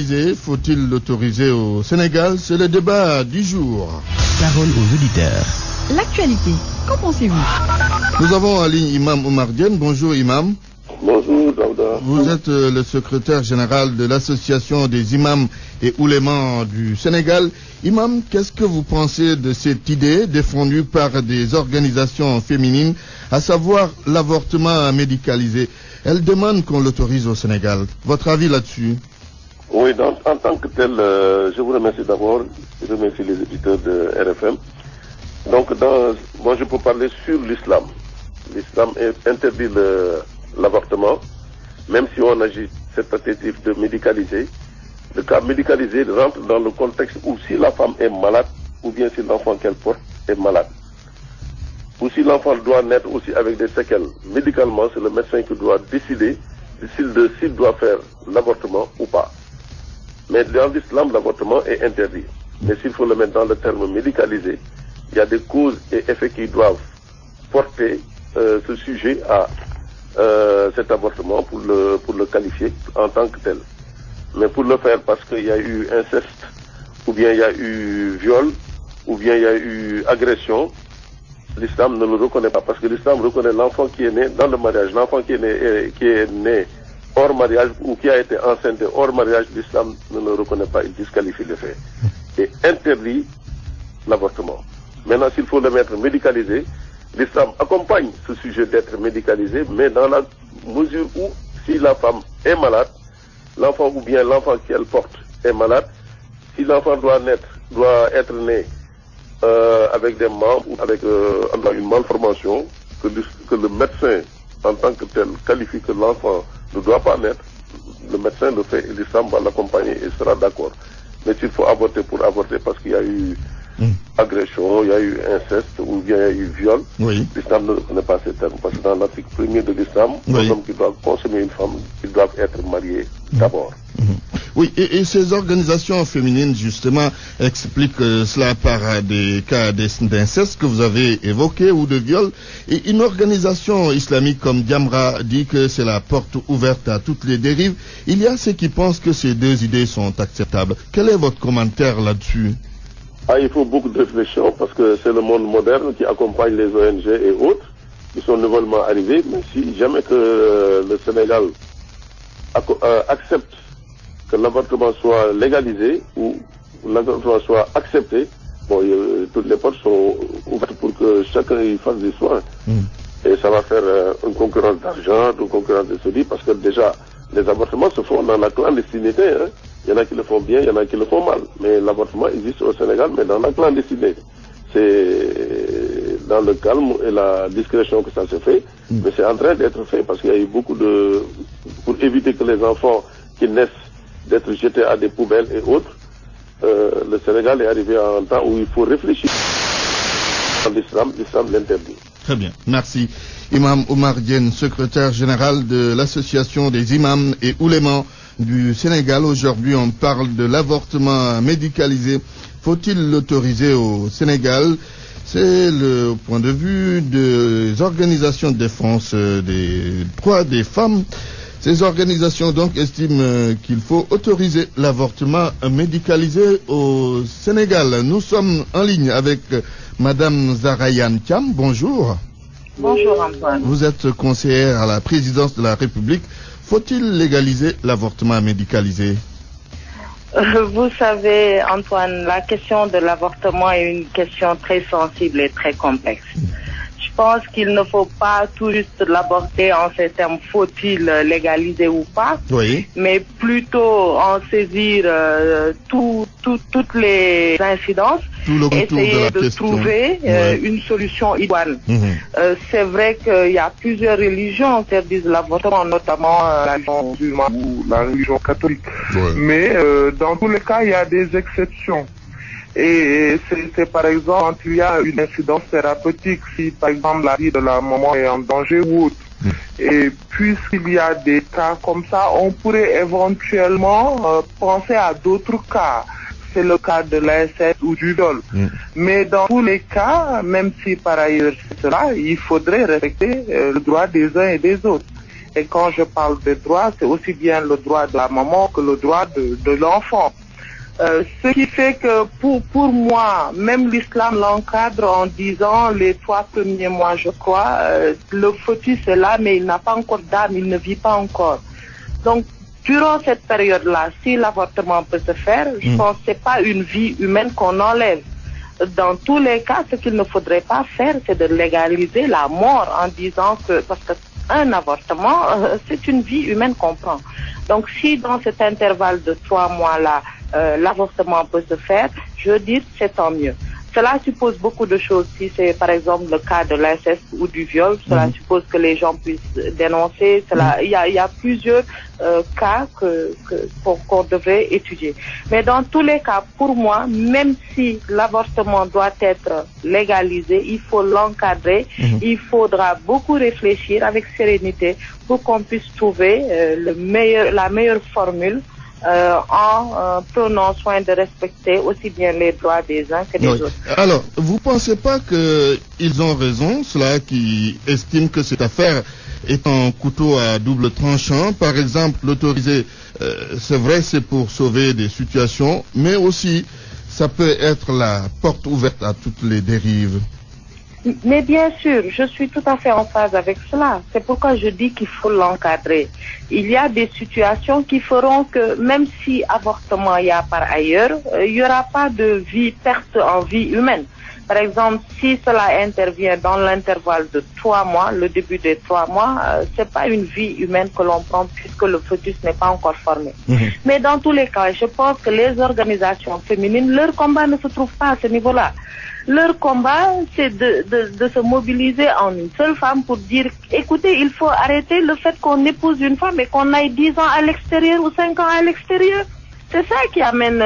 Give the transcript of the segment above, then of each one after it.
médicalisé, faut-il l'autoriser au Sénégal? C'est le débat du jour. Parole aux auditeurs. L'actualité, qu'en pensez-vous? Nous avons en ligne Imam Oumar Diène. Bonjour Imam. Bonjour Daouda. Vous êtes le secrétaire général de l'association des imams et oulémas du Sénégal. Imam, qu'est-ce que vous pensez de cette idée défendue par des organisations féminines, à savoir l'avortement médicalisé? Elles demandent qu'on l'autorise au Sénégal. Votre avis là-dessus? Oui, donc, en tant que tel, je vous remercie d'abord. Je remercie les éditeurs de RFM. Donc, moi je peux parler sur l'islam. L'islam interdit l'avortement, même si on agit cette tentative de médicaliser. Le cas médicalisé rentre dans le contexte où si la femme est malade, ou bien si l'enfant qu'elle porte est malade. Ou si l'enfant doit naître aussi avec des séquelles. Médicalement, c'est le médecin qui doit décider s'il doit faire l'avortement ou pas. Mais dans l'islam, l'avortement est interdit. Mais s'il faut le mettre dans le terme médicalisé, il y a des causes et effets qui doivent porter ce sujet à cet avortement pour le qualifier en tant que tel. Mais pour le faire parce qu'il y a eu inceste, ou bien il y a eu viol, ou bien il y a eu agression, l'islam ne le reconnaît pas. Parce que l'islam reconnaît l'enfant qui est né dans le mariage. L'enfant qui est né hors mariage ou qui a été enceinte hors mariage, l'islam ne le reconnaît pas. Il disqualifie le fait. Et interdit l'avortement. Maintenant, s'il faut le mettre médicalisé, l'islam accompagne ce sujet d'être médicalisé, mais dans la mesure où, si la femme est malade, l'enfant ou bien l'enfant qu'elle porte est malade, si l'enfant doit être né avec des membres ou avec une malformation, que le médecin, en tant que tel, qualifie que l'enfant ne doit pas naître, le médecin le fait et l'islam va l'accompagner et sera d'accord. Mais s'il faut avorter pour avorter parce qu'il y a eu agression, il y a eu inceste ou bien il y a eu viol, l'islam ne reconnaît pas ces termes. Parce que dans l'article 1er de l'islam, les hommes qui doivent consommer une femme, ils doivent être mariés d'abord. Oui, et ces organisations féminines, justement, expliquent cela par des cas d'inceste que vous avez évoqués ou de viol. Et une organisation islamique comme Diamra dit que c'est la porte ouverte à toutes les dérives. Il y a ceux qui pensent que ces deux idées sont acceptables. Quel est votre commentaire là-dessus? Il faut beaucoup de réflexion parce que c'est le monde moderne qui accompagne les ONG et autres qui sont nouvellement arrivés. Mais si jamais que le Sénégal accepte que l'avortement soit légalisé ou l'avortement soit accepté, toutes les portes sont ouvertes pour que chacun y fasse des soins. Et ça va faire une concurrence d'argent, une concurrence de solide, parce que déjà, les avortements se font dans la clandestinité. Il y en a qui le font bien, il y en a qui le font mal. Mais l'avortement existe au Sénégal, mais dans la clandestinité. C'est dans le calme et la discrétion que ça se fait. Mais c'est en train d'être fait parce qu'il y a eu beaucoup de... Pour éviter que les enfants qui naissent d'être jetés à des poubelles et autres, le Sénégal est arrivé à un temps où il faut réfléchir. L'islam l'interdit. Très bien, merci. Imam Oumar Diène, secrétaire général de l'association des imams et oulémas du Sénégal. Aujourd'hui, on parle de l'avortement médicalisé. Faut-il l'autoriser au Sénégal? C'est le point de vue des organisations de défense des droits des femmes. Ces organisations donc estiment qu'il faut autoriser l'avortement médicalisé au Sénégal. Nous sommes en ligne avec Madame Zahra-Iyane Thiam. Bonjour. Bonjour Antoine. Vous êtes conseillère à la présidence de la République. Faut-il légaliser l'avortement médicalisé? Vous savez, Antoine, la question de l'avortement est une question très sensible et très complexe. Je pense qu'il ne faut pas tout juste l'aborder en ces termes, faut-il légaliser ou pas, mais plutôt en saisir toutes les incidences, essayer de trouver une solution idoine. C'est vrai qu'il y a plusieurs religions qui interdisent l'avortement, notamment la religion musulmane ou la religion catholique. Mais dans tous les cas, il y a des exceptions. Et c'est par exemple quand il y a une incidence thérapeutique, si par exemple la vie de la maman est en danger ou autre. Et puisqu'il y a des cas comme ça, on pourrait éventuellement penser à d'autres cas. C'est le cas de l'inceste ou du viol. Mais dans tous les cas, même si par ailleurs c'est cela, il faudrait respecter le droit des uns et des autres. Et quand je parle de droit, c'est aussi bien le droit de la maman que le droit de l'enfant. Ce qui fait que pour moi, même l'islam l'encadre en disant les 3 premiers mois, je crois, le fœtus est là, mais il n'a pas encore d'âme, il ne vit pas encore. Donc, durant cette période-là, si l'avortement peut se faire, je pense que c'est pas une vie humaine qu'on enlève. Dans tous les cas, ce qu'il ne faudrait pas faire, c'est de légaliser la mort en disant que, parce qu'un avortement, c'est une vie humaine qu'on prend. Donc, si dans cet intervalle de 3 mois-là, l'avortement peut se faire, je veux dire, c'est tant mieux. Cela suppose beaucoup de choses. Si c'est par exemple le cas de l'inceste ou du viol, cela suppose que les gens puissent dénoncer. Il y a plusieurs cas qu'on devrait étudier. Mais dans tous les cas, pour moi, même si l'avortement doit être légalisé, il faut l'encadrer. Il faudra beaucoup réfléchir avec sérénité pour qu'on puisse trouver la meilleure formule. En prenant soin de respecter aussi bien les droits des uns que des autres. Alors, vous pensez pas qu'ils ont raison, ceux-là qui estiment que cette affaire est un couteau à double tranchant? Par exemple, l'autoriser, c'est vrai, c'est pour sauver des situations, mais aussi, ça peut être la porte ouverte à toutes les dérives. Mais bien sûr, je suis tout à fait en phase avec cela. C'est pourquoi je dis qu'il faut l'encadrer. Il y a des situations qui feront que même si avortement il y a par ailleurs, il n'y aura pas de perte en vie humaine. Par exemple, si cela intervient dans l'intervalle de 3 mois, le début des 3 mois, c'est pas une vie humaine que l'on prend puisque le fœtus n'est pas encore formé. Mais dans tous les cas, je pense que les organisations féminines, leur combat ne se trouve pas à ce niveau-là. Leur combat, c'est de se mobiliser en une seule femme pour dire, écoutez, il faut arrêter le fait qu'on épouse une femme et qu'on aille 10 ans à l'extérieur ou 5 ans à l'extérieur. C'est ça qui amène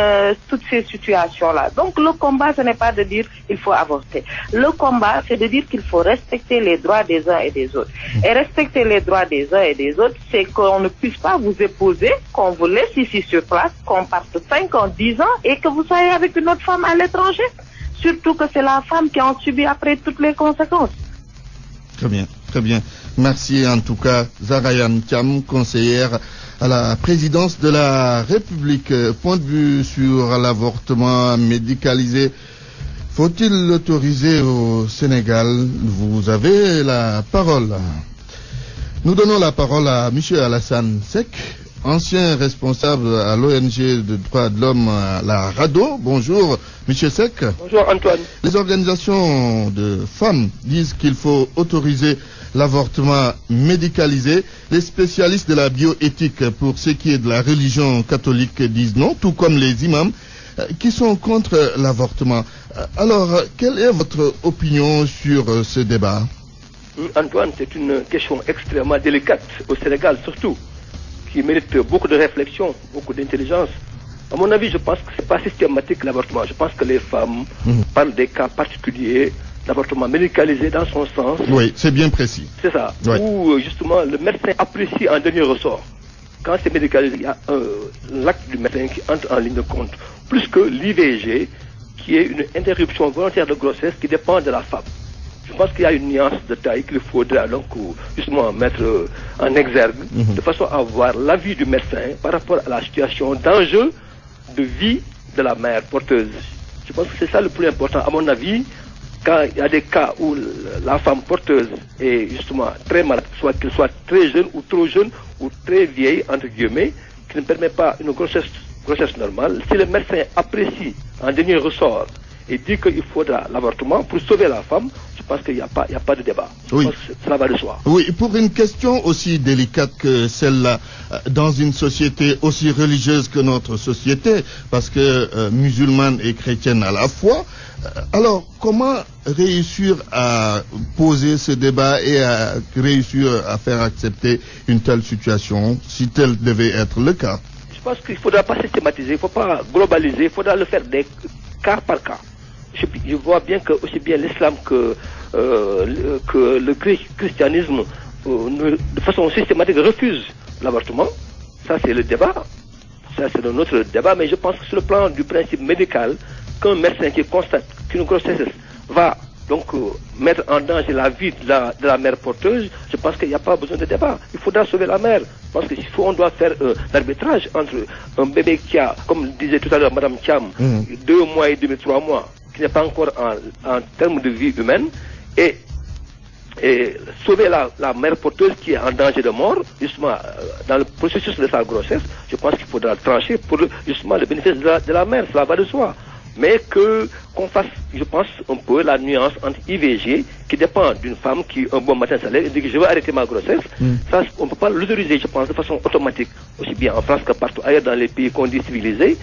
toutes ces situations-là. Donc le combat, ce n'est pas de dire il faut avorter. Le combat, c'est de dire qu'il faut respecter les droits des uns et des autres. Et respecter les droits des uns et des autres, c'est qu'on ne puisse pas vous épouser, qu'on vous laisse ici sur place, qu'on parte 5 ans, 10 ans et que vous soyez avec une autre femme à l'étranger. Surtout que c'est la femme qui en subit après toutes les conséquences. Très bien, très bien. Merci en tout cas, Zahra-Iyane Thiam, conseillère à la présidence de la République. Point de vue sur l'avortement médicalisé. Faut-il l'autoriser au Sénégal? Vous avez la parole. Nous donnons la parole à M. Alassane Seck, ancien responsable à l'ONG de droits de l'homme, la RADDHO. Bonjour, M. Seck. Bonjour, Antoine. Les organisations de femmes disent qu'il faut autoriser l'avortement médicalisé. Les spécialistes de la bioéthique, pour ce qui est de la religion catholique, disent non, tout comme les imams qui sont contre l'avortement. Alors, quelle est votre opinion sur ce débat? Antoine, c'est une question extrêmement délicate au Sénégal surtout, qui mérite beaucoup de réflexion, beaucoup d'intelligence. À mon avis, je pense que ce n'est pas systématique l'avortement. Je pense que les femmes parlent des cas particuliers d'avortement médicalisé dans son sens. Oui, c'est bien précis. C'est ça. Oui. Où justement le médecin apprécie en dernier ressort. Quand c'est médicalisé, il y a l'acte du médecin qui entre en ligne de compte. Plus que l'IVG, qui est une interruption volontaire de grossesse qui dépend de la femme. Je pense qu'il y a une nuance de taille qu'il faudra donc justement mettre en exergue, de façon à voir l'avis du médecin par rapport à la situation d'enjeu de vie de la mère porteuse. Je pense que c'est ça le plus important. À mon avis, quand il y a des cas où la femme porteuse est justement très malade, soit qu'elle soit très jeune ou trop jeune ou très vieille, entre guillemets, qui ne permet pas une grossesse normale, si le médecin apprécie en dernier ressort et dit qu'il faudra l'avortement pour sauver la femme, je pense qu'il n'y a pas de débat. Oui. Je pense que cela va de soi. Oui, pour une question aussi délicate que celle-là, dans une société aussi religieuse que notre société, parce que musulmane et chrétienne à la fois, alors comment réussir à poser ce débat et à réussir à faire accepter une telle situation, si tel devait être le cas? Je pense qu'il ne faudra pas systématiser, il ne faut pas globaliser, il faudra le faire des cas par cas. Je vois bien que aussi bien l'islam que le christianisme, de façon systématique, refusent l'avortement. Ça, c'est le débat. Ça, c'est notre débat. Mais je pense que sur le plan du principe médical, qu'un médecin qui constate qu'une grossesse va donc mettre en danger la vie de la mère porteuse, je pense qu'il n'y a pas besoin de débat. Il faudra sauver la mère. Je pense qu'on doit faire l'arbitrage entre un bébé qui a, comme disait tout à l'heure Madame Thiam, 2 mois et demi, 3 mois, qui n'est pas encore en termes de vie humaine, et sauver la mère porteuse qui est en danger de mort, justement, dans le processus de sa grossesse. Je pense qu'il faudra trancher pour justement le bénéfice de la mère, cela va de soi. Mais qu'on fasse, je pense, un peu la nuance entre IVG, qui dépend d'une femme qui, un bon matin, et dit que je veux arrêter ma grossesse. Ça, on ne peut pas l'autoriser, je pense, de façon automatique, aussi bien en France que partout ailleurs dans les pays qu'on dit civilisés.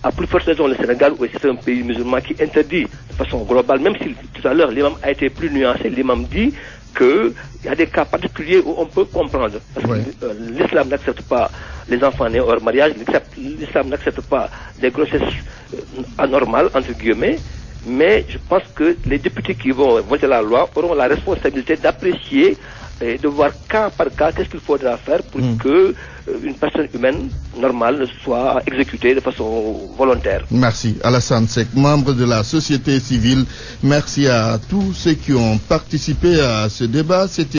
À plus forte raison, le Sénégal, où c'est un pays musulman qui interdit de façon globale, même si tout à l'heure l'imam a été plus nuancé, l'imam dit qu'il y a des cas particuliers où on peut comprendre. Parce que l'islam n'accepte pas les enfants nés hors mariage, l'islam n'accepte pas des grossesses anormales, entre guillemets, mais je pense que les députés qui vont voter la loi auront la responsabilité d'apprécier et de voir cas par cas qu'est-ce qu'il faudra faire pour que une personne humaine normale soit exécutée de façon volontaire. Merci Alassane Seck, membre de la société civile. Merci à tous ceux qui ont participé à ce débat. C'était